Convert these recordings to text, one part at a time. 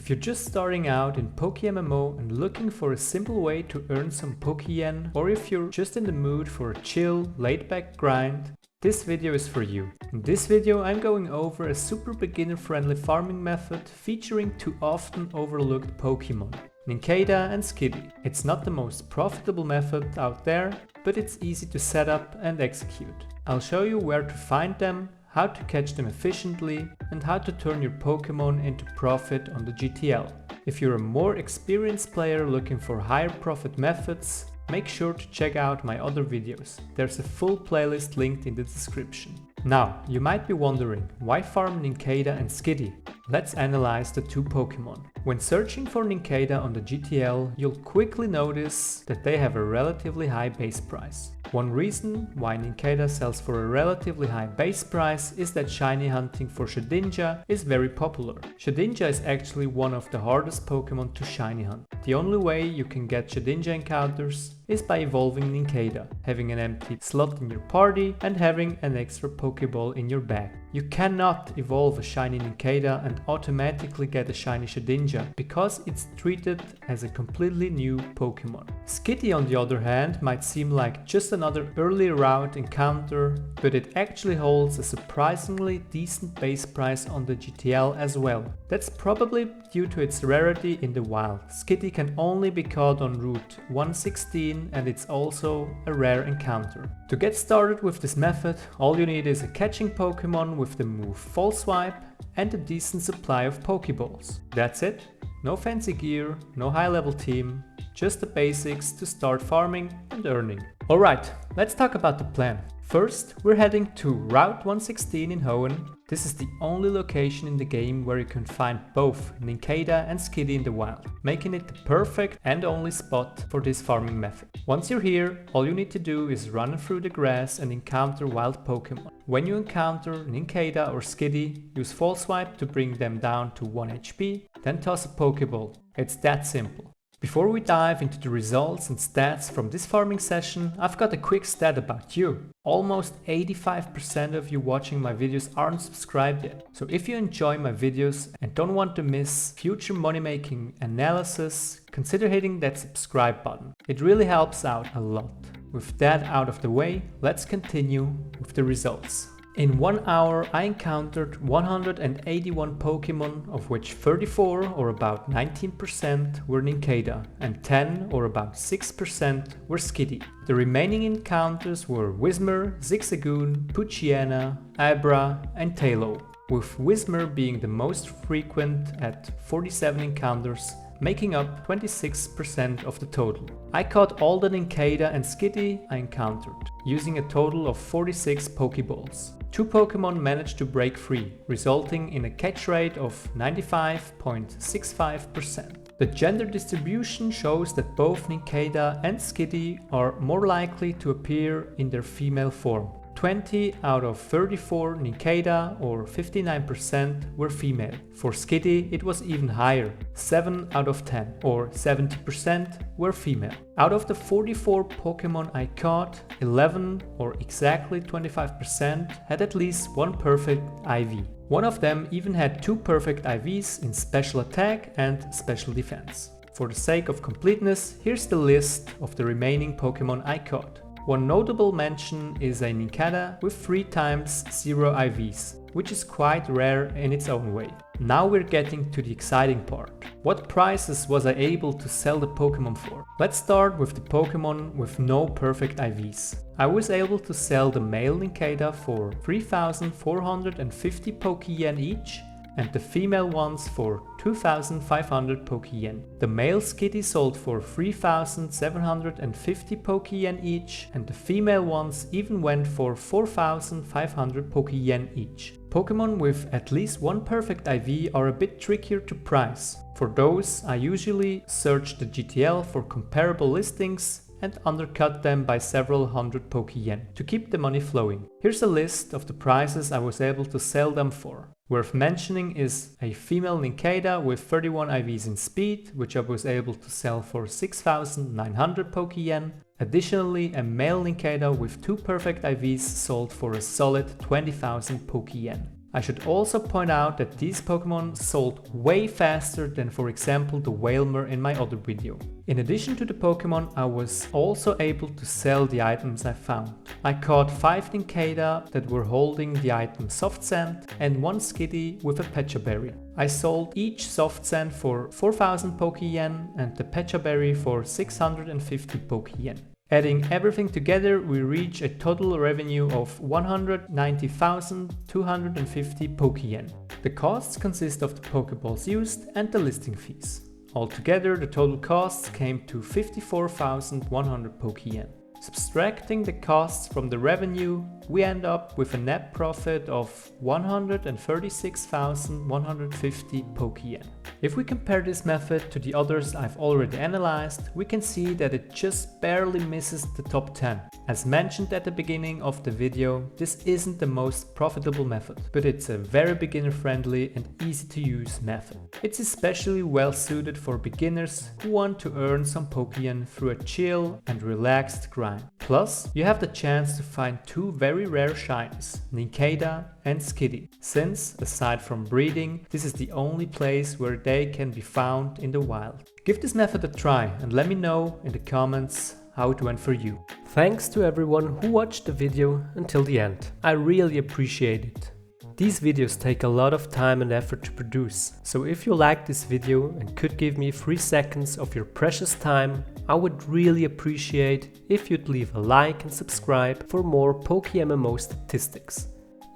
If you're just starting out in PokeMMO and looking for a simple way to earn some Pokeyen, or if you're just in the mood for a chill, laid-back grind, this video is for you. In this video I'm going over a super beginner-friendly farming method featuring two often overlooked Pokemon, Nincada and Skitty. It's not the most profitable method out there, but it's easy to set up and execute. I'll show you where to find them, how to catch them efficiently, and how to turn your Pokemon into profit on the GTL. If you're a more experienced player looking for higher profit methods, make sure to check out my other videos. There's a full playlist linked in the description. Now, you might be wondering, why farm Nincada and Skitty? Let's analyze the two Pokemon. When searching for Nincada on the GTL, you'll quickly notice that they have a relatively high base price. One reason why Nincada sells for a relatively high base price is that shiny hunting for Shedinja is very popular. Shedinja is actually one of the hardest Pokemon to shiny hunt. The only way you can get Shedinja encounters is by evolving Nincada, having an empty slot in your party and having an extra Pokeball in your bag. You cannot evolve a shiny Nincada and automatically get a shiny Shedinja because it's treated as a completely new Pokemon. Skitty on the other hand might seem like just another early route encounter, but it actually holds a surprisingly decent base price on the GTL as well. That's probably due to its rarity in the wild. Skitty can only be caught on Route 116 and it's also a rare encounter. To get started with this method, all you need is a catching Pokemon with the move False Swipe and a decent supply of Pokeballs. That's it. No fancy gear, no high level team, just the basics to start farming and earning. Alright, let's talk about the plan. First, we're heading to Route 116 in Hoenn. This is the only location in the game where you can find both Nincada and Skitty in the wild, making it the perfect and only spot for this farming method. Once you're here, all you need to do is run through the grass and encounter wild Pokemon. When you encounter Nincada or Skitty, use False Swipe to bring them down to 1 HP, then toss a Pokeball. It's that simple. Before we dive into the results and stats from this farming session, I've got a quick stat about you. Almost 85% of you watching my videos aren't subscribed yet. So if you enjoy my videos and don't want to miss future money-making analysis, consider hitting that subscribe button. It really helps out a lot. With that out of the way, let's continue with the results. In 1 hour I encountered 181 Pokemon, of which 34 or about 19% were Nincada and 10 or about 6% were Skitty. The remaining encounters were Whismur, Zigzagoon, Poochyena, Abra and Taillow, with Whismur being the most frequent at 47 encounters, making up 26% of the total. I caught all the Nincada and Skitty I encountered, using a total of 46 Pokeballs. 2 Pokemon managed to break free, resulting in a catch rate of 95.65%. The gender distribution shows that both Nincada and Skitty are more likely to appear in their female form. 20 out of 34 Nincada, or 59%, were female. For Skitty it was even higher, 7 out of 10, or 70%, were female. Out of the 44 Pokemon I caught, 11, or exactly 25%, had at least one perfect IV. One of them even had 2 perfect IVs in Special Attack and Special Defense. For the sake of completeness, here's the list of the remaining Pokemon I caught. One notable mention is a Nincada with 3 times 0 IVs, which is quite rare in its own way. Now we're getting to the exciting part. What prices was I able to sell the Pokemon for? Let's start with the Pokemon with no perfect IVs. I was able to sell the male Nincada for 3,450 Pokeyen each, and the female ones for 2,500 Pokeyen. The male Skitty sold for 3,750 Pokeyen each, and the female ones even went for 4,500 Pokeyen each. Pokemon with at least one perfect IV are a bit trickier to price. For those, I usually search the GTL for comparable listings and undercut them by several hundred Pokeyen to keep the money flowing. Here's a list of the prices I was able to sell them for. Worth mentioning is a female Nincada with 31 IVs in speed, which I was able to sell for 6,900 Pokeyen. Additionally, a male Nincada with 2 perfect IVs sold for a solid 20,000 Pokeyen. I should also point out that these Pokemon sold way faster than, for example, the Wailmer in my other video. In addition to the Pokemon, I was also able to sell the items I found. I caught 5 Nincada that were holding the item Soft Sand and 1 Skitty with a Pecha Berry. I sold each Soft Sand for 4000 Poke-Yen and the Pecha Berry for 650 Poke-Yen. Adding everything together, we reach a total revenue of 190,250 Poke-Yen. The costs consist of the Pokeballs used and the listing fees. Altogether, the total costs came to 54,100 Poke-Yen. Subtracting the costs from the revenue, we end up with a net profit of 136,150 Poke-Yen. If we compare this method to the others I've already analyzed, we can see that it just barely misses the top 10. As mentioned at the beginning of the video, this isn't the most profitable method, but it's a very beginner-friendly and easy-to-use method. It's especially well suited for beginners who want to earn some Poke-Yen through a chill and relaxed grind. Plus, you have the chance to find 2 very rare shinies, Nincada and Skitty, since, aside from breeding, this is the only place where they can be found in the wild. Give this method a try and let me know in the comments how it went for you. Thanks to everyone who watched the video until the end. I really appreciate it. These videos take a lot of time and effort to produce, so if you liked this video and could give me 3 seconds of your precious time, I would really appreciate if you'd leave a like and subscribe for more PokeMMO statistics.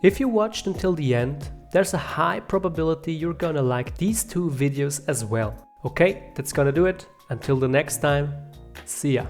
If you watched until the end, there's a high probability you're gonna like these 2 videos as well. Okay, that's gonna do it. Until the next time, see ya.